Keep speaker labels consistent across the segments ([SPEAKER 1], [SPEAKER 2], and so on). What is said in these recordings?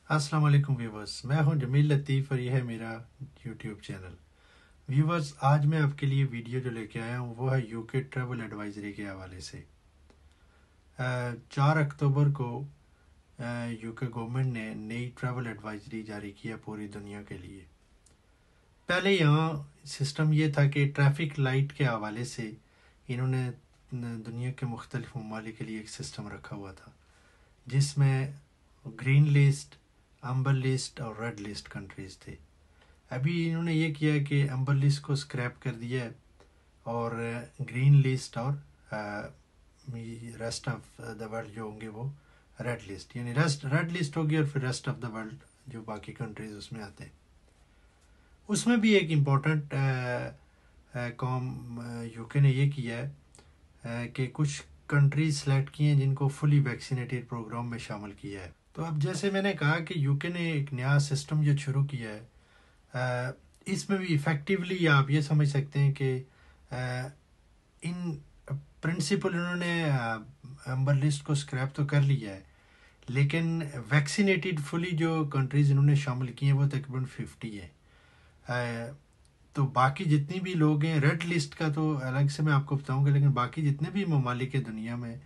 [SPEAKER 1] अस्सलाम वालेकुम व्यूवर्स, मैं हूं जमील लतीफ़ और यह है मेरा यूट्यूब चैनल। व्यूवर्स, आज मैं आपके लिए वीडियो जो लेके आया हूं वो है यूके ट्रैवल एडवाइजरी के हवाले से। 4 अक्टूबर को यूके गवर्नमेंट ने नई ट्रैवल एडवाइजरी जारी किया पूरी दुनिया के लिए। पहले यहाँ सिस्टम ये था कि ट्रैफिक लाइट के हवाले से इन्होंने दुनिया के मुख्तलिफ ममालिक के लिए एक सिस्टम रखा हुआ था, जिसमें ग्रीन लिस्ट, अम्बर लिस्ट और रेड लिस्ट कंट्रीज़ थे। अभी इन्होंने ये किया है कि अम्बर लिस्ट को स्क्रैप कर दिया है और ग्रीन लिस्ट और रेस्ट ऑफ द वर्ल्ड जो होंगे वो रेड लिस्ट, यानी रेड लिस्ट होगी और फिर रेस्ट ऑफ द वर्ल्ड जो बाकी कंट्रीज़ उसमें आते हैं। उसमें भी एक इम्पोर्टेंट कॉम यूके ने ये किया है कि कुछ कंट्रीज सेलेक्ट किए हैं जिनको फुली वैक्सीनेटेड प्रोग्राम में शामिल किया है। तो अब जैसे मैंने कहा कि यूके ने एक नया सिस्टम जो शुरू किया है, इसमें भी इफ़ेक्टिवली आप ये समझ सकते हैं कि इन प्रिंसिपल उन्होंने अम्बर लिस्ट को स्क्रैप तो कर लिया है, लेकिन वैक्सीनेटेड फुली जो कंट्रीज़ इन्होंने शामिल किए हैं वो तकरीबन 50 है। तो बाकी जितनी भी लोग हैं, रेड लिस्ट का तो अलग से मैं आपको बताऊंगा, लेकिन बाकी जितने भी ममालिक है दुनिया में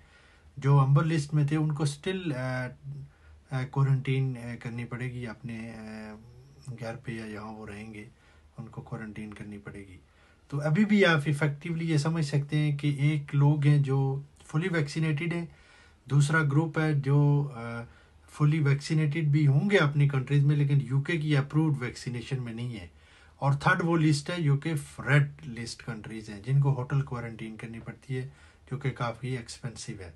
[SPEAKER 1] जो अम्बर लिस्ट में थे उनको स्टिल क्वारंटीन करनी पड़ेगी अपने घर पे, या जहाँ वो रहेंगे उनको क्वारंटीन करनी पड़ेगी। तो अभी भी आप इफ़ेक्टिवली ये समझ सकते हैं कि एक लोग हैं जो फुली वैक्सीनेटेड हैं, दूसरा ग्रुप है जो फुली वैक्सीनेटेड भी होंगे अपनी कंट्रीज़ में लेकिन यूके की अप्रूव्ड वैक्सीनेशन में नहीं है, और थर्ड वो लिस्ट है जो कि रेड लिस्ट कंट्रीज़ हैं जिनको होटल क्वारंटीन करनी पड़ती है, जो कि काफ़ी एक्सपेंसिव है।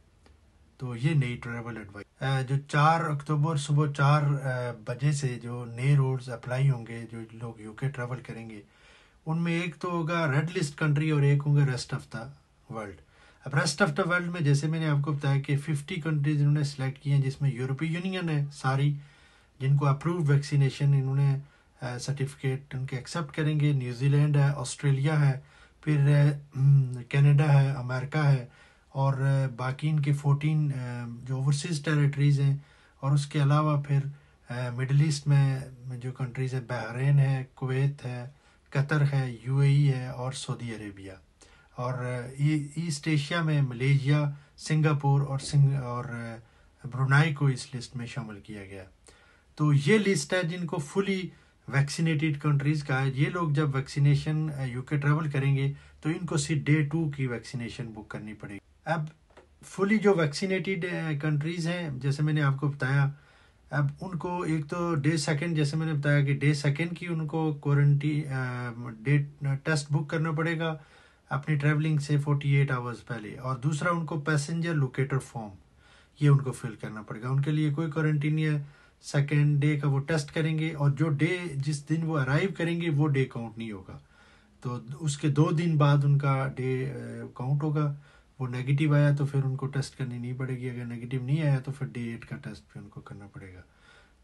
[SPEAKER 1] तो ये नई ट्रैवल एडवाइस जो 4 अक्टूबर सुबह 4 बजे से जो नए रूल्स अप्लाई होंगे, जो लोग यूके ट्रैवल करेंगे उनमें एक तो होगा रेड लिस्ट कंट्री और एक होंगे रेस्ट ऑफ द वर्ल्ड। अब रेस्ट ऑफ द वर्ल्ड में जैसे मैंने आपको बताया कि 50 कंट्रीज इन्होंने सेलेक्ट किए हैं, जिसमें यूरोपीय यूनियन है सारी, जिनको अप्रूव वैक्सीनेशन इन्होंने सर्टिफिकेट उनके एक्सेप्ट करेंगे। न्यूजीलैंड है, ऑस्ट्रेलिया है, फिर कनाडा है, अमेरिका है, और बाकी इनके 14 जो ओवरसीज़ टेरिटरीज़ हैं, और उसके अलावा फिर मिडल ईस्ट में जो कंट्रीज़ है, बहरीन है, कुवैत है, कतर है, यूएई है और सऊदी अरेबिया, और ईस्ट एशिया में मलेशिया, सिंगापुर और ब्रुनाई को इस लिस्ट में शामिल किया गया। तो ये लिस्ट है जिनको फुली वैक्सीनेटेड कंट्रीज़ का है। ये लोग जब वैक्सीनेशन यूके ट्रैवल करेंगे तो इनको सिर्फ डे 2 की वैक्सीनेशन बुक करनी पड़ेगी। अब फुली जो वैक्सीनेटेड कंट्रीज़ हैं, जैसे मैंने आपको बताया, अब उनको एक तो डे सेकंड, जैसे मैंने बताया कि डे सेकंड की उनको क्वारंटीन डे टेस्ट बुक करना पड़ेगा अपनी ट्रैवलिंग से 48 आवर्स पहले, और दूसरा उनको पैसेंजर लोकेटर फॉर्म ये उनको फिल करना पड़ेगा। उनके लिए कोई क्वारंटीन नहीं है। सेकेंड डे का वो टेस्ट करेंगे और जो डे जिस दिन वो अराइव करेंगे वो डे काउंट नहीं होगा, तो उसके 2 दिन बाद उनका डे काउंट होगा। वो नेगेटिव आया तो फिर उनको टेस्ट करनी नहीं पड़ेगी, अगर नेगेटिव नहीं आया तो फिर डे 8 का टेस्ट भी उनको करना पड़ेगा।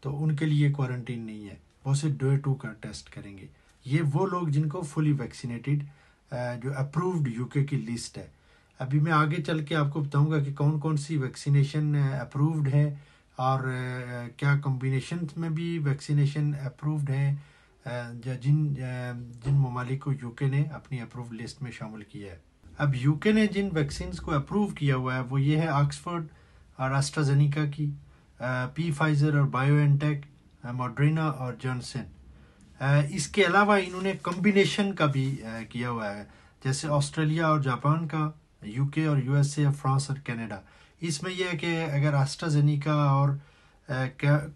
[SPEAKER 1] तो उनके लिए क्वारंटीन नहीं है, वो सिर्फ डे 2 का टेस्ट करेंगे। ये वो लोग जिनको फुली वैक्सीनेटेड जो अप्रूव्ड यूके की लिस्ट है। अभी मैं आगे चल के आपको बताऊंगा कि कौन कौन सी वैक्सीनेशन अप्रूव्ड है और क्या कॉम्बिनेशन में भी वैक्सीनेशन अप्रूव्ड है जिन ममालिक को यूके ने अपनी अप्रूव्ड लिस्ट में शामिल किया है। अब यूके ने जिन वैक्सीन को अप्रूव किया हुआ है वो ये है ऑक्सफोर्ड और एस्ट्राजेनिका की, पी फाइजर और बायोएनटेक, मॉडर्ना और जॉनसन। इसके अलावा इन्होंने कॉम्बिनेशन का भी किया हुआ है, जैसे ऑस्ट्रेलिया और जापान का, यूके और यूएसए, फ्रांस और कनाडा। इसमें यह है कि अगर एस्ट्राजेनिका और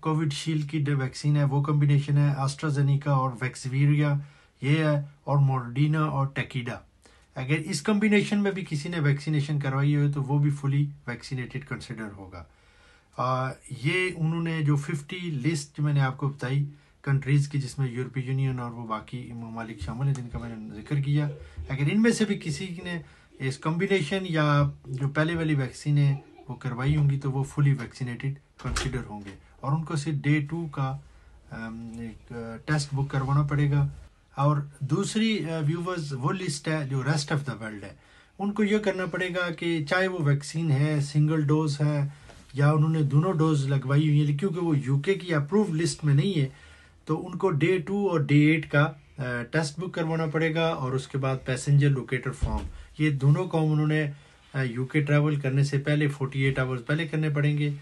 [SPEAKER 1] कोविड शील्ड की वैक्सीन है वो कॉम्बिनेशन है, एस्ट्राजेनिका और वैक्सवीरिया ये है, और मॉडर्ना और टेकीडा। अगर इस कॉम्बिनेशन में भी किसी ने वैक्सीनेशन करवाई हो तो वो भी फुली वैक्सीनेटेड कंसिडर होगा। ये उन्होंने जो 50 लिस्ट मैंने आपको बताई कंट्रीज़ की, जिसमें यूरोपीय यूनियन और वो बाकी ममालिक शामिल हैं जिनका मैंने जिक्र किया, अगर इनमें से भी किसी ने इस कॉम्बिनेशन या जो पहले वाली वैक्सीन है वो करवाई होंगी तो वो फुली वैक्सीनेटेड कंसिडर होंगे, और उनको सिर्फ डे 2 का एक टेस्ट बुक करवाना पड़ेगा। और दूसरी व्यूवर्स वो लिस्ट है जो रेस्ट ऑफ द वर्ल्ड है, उनको ये करना पड़ेगा कि चाहे वो वैक्सीन है, सिंगल डोज है या उन्होंने दोनों डोज लगवाई हुई है क्योंकि वो यूके की अप्रूव लिस्ट में नहीं है, तो उनको डे 2 और डे 8 का टेस्ट बुक करवाना पड़ेगा और उसके बाद पैसेंजर लोकेटर फॉर्म, ये दोनों काम उन्होंने यूके ट्रैवल करने से पहले 48 आवर्स पहले करने पड़ेंगे।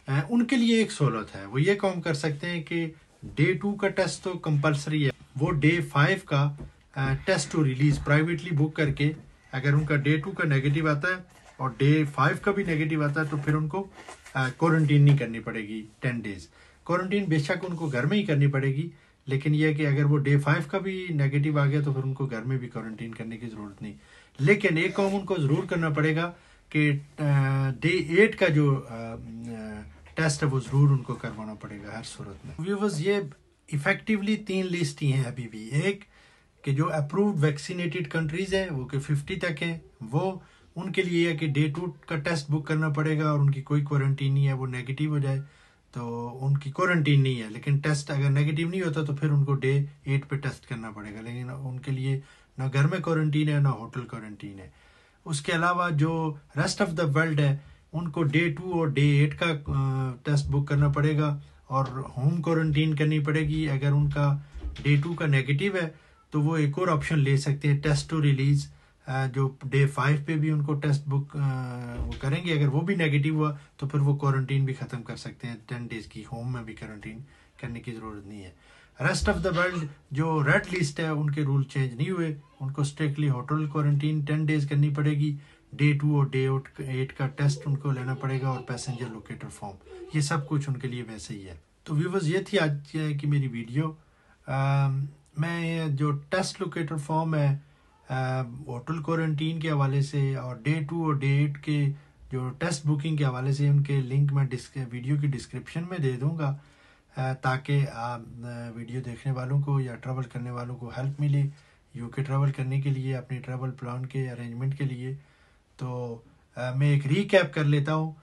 [SPEAKER 1] उनके लिए एक सहूलत है, वो ये काम कर सकते हैं कि डे 2 का टेस्ट तो कंपलसरी है, वो डे 5 का test to release privately book करके अगर उनका डे 2 का नेगेटिव आता है और डे 5 का भी नेगेटिव आता है तो फिर उनको क्वारंटीन नहीं करनी पड़ेगी 10 डेज। क्वारंटीन बेशक उनको घर में ही करनी पड़ेगी, लेकिन यह है कि अगर वो डे 5 का भी नेगेटिव आ गया तो फिर उनको घर में भी क्वारंटीन करने की ज़रूरत नहीं। लेकिन एक काम उनको ज़रूर करना पड़ेगा कि डे 8 का जो टेस्ट है वो ज़रूर उनको करवाना पड़ेगा हर सूरत में। व्यूअर्स, ये इफ़ेक्टिवली 3 लिस्ट ही हैं अभी भी। एक कि जो अप्रूव्ड वैक्सीनेटेड कंट्रीज़ हैं वो कि 50 तक हैं, वो उनके लिए है कि डे 2 का टेस्ट बुक करना पड़ेगा और उनकी कोई क्वारंटीन नहीं है, वो नेगेटिव हो जाए तो उनकी क्वारंटीन नहीं है, लेकिन टेस्ट अगर नेगेटिव नहीं होता तो फिर उनको डे 8 पे टेस्ट करना पड़ेगा, लेकिन उनके लिए ना घर में क्वारंटीन है ना होटल क्वारंटीन है। उसके अलावा जो रेस्ट ऑफ द वर्ल्ड है उनको डे 2 और डे 8 का टेस्ट बुक करना पड़ेगा और होम क्वारंटीन करनी पड़ेगी। अगर उनका डे 2 का नेगेटिव है तो वो एक और ऑप्शन ले सकते हैं, टेस्ट टू रिलीज, जो डे 5 पे भी उनको टेस्ट बुक वो करेंगे। अगर वो भी नेगेटिव हुआ तो फिर वो क्वारंटीन भी ख़त्म कर सकते हैं 10 डेज़ की, होम में भी क्वारंटीन करने की ज़रूरत नहीं है। रेस्ट ऑफ द वर्ल्ड जो रेड लिस्ट है उनके रूल चेंज नहीं हुए, उनको स्ट्रिक्टली होटल क्वारंटीन 10 डेज़ करनी पड़ेगी, डे 2 और डे 8 का टेस्ट उनको लेना पड़ेगा और पैसेंजर लोकेटर फॉर्म, ये सब कुछ उनके लिए वैसे ही है। तो व्यूअर्स, ये थी आज की मेरी वीडियो। मैं जो टेस्ट लोकेटर फॉर्म है होटल क्वारंटीन के हवाले से और डे 2 और डे 8 के जो टेस्ट बुकिंग के हवाले से उनके लिंक मैं वीडियो की डिस्क्रिप्शन में दे दूंगा, ताकि वीडियो देखने वालों को या ट्रैवल करने वालों को हेल्प मिले यूके ट्रैवल करने के लिए, अपने ट्रैवल प्लान के अरेंजमेंट के लिए। तो मैं एक रीकैप कर लेता हूँ।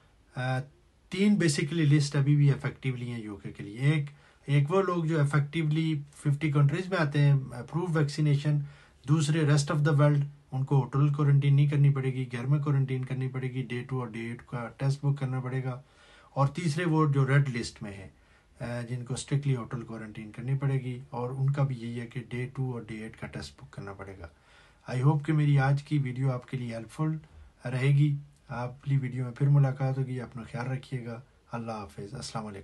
[SPEAKER 1] 3 बेसिकली लिस्ट अभी भी इफेक्टिवली हैं यूके के लिए। एक वो लोग जो इफेक्टिवली 50 कंट्रीज़ में आते हैं अप्रूव वैक्सीनेशन, दूसरे रेस्ट ऑफ द वर्ल्ड उनको होटल क्वारंटीन नहीं करनी पड़ेगी, घर में क्वारंटीन करनी पड़ेगी, डे 2 और डे 8 का टेस्ट बुक करना पड़ेगा, और तीसरे वो जो रेड लिस्ट में है जिनको स्ट्रिक्टली होटल क्वारंटीन करनी पड़ेगी और उनका भी यही है कि डे 2 और डे 8 का टेस्ट बुक करना पड़ेगा। आई होप कि मेरी आज की वीडियो आपके लिए हेल्पफुल रहेगी। अगली वीडियो में फिर मुलाकात होगी, अपना ख्याल रखिएगा। अल्लाह हाफिज़, अस्सलाम वालेकुम।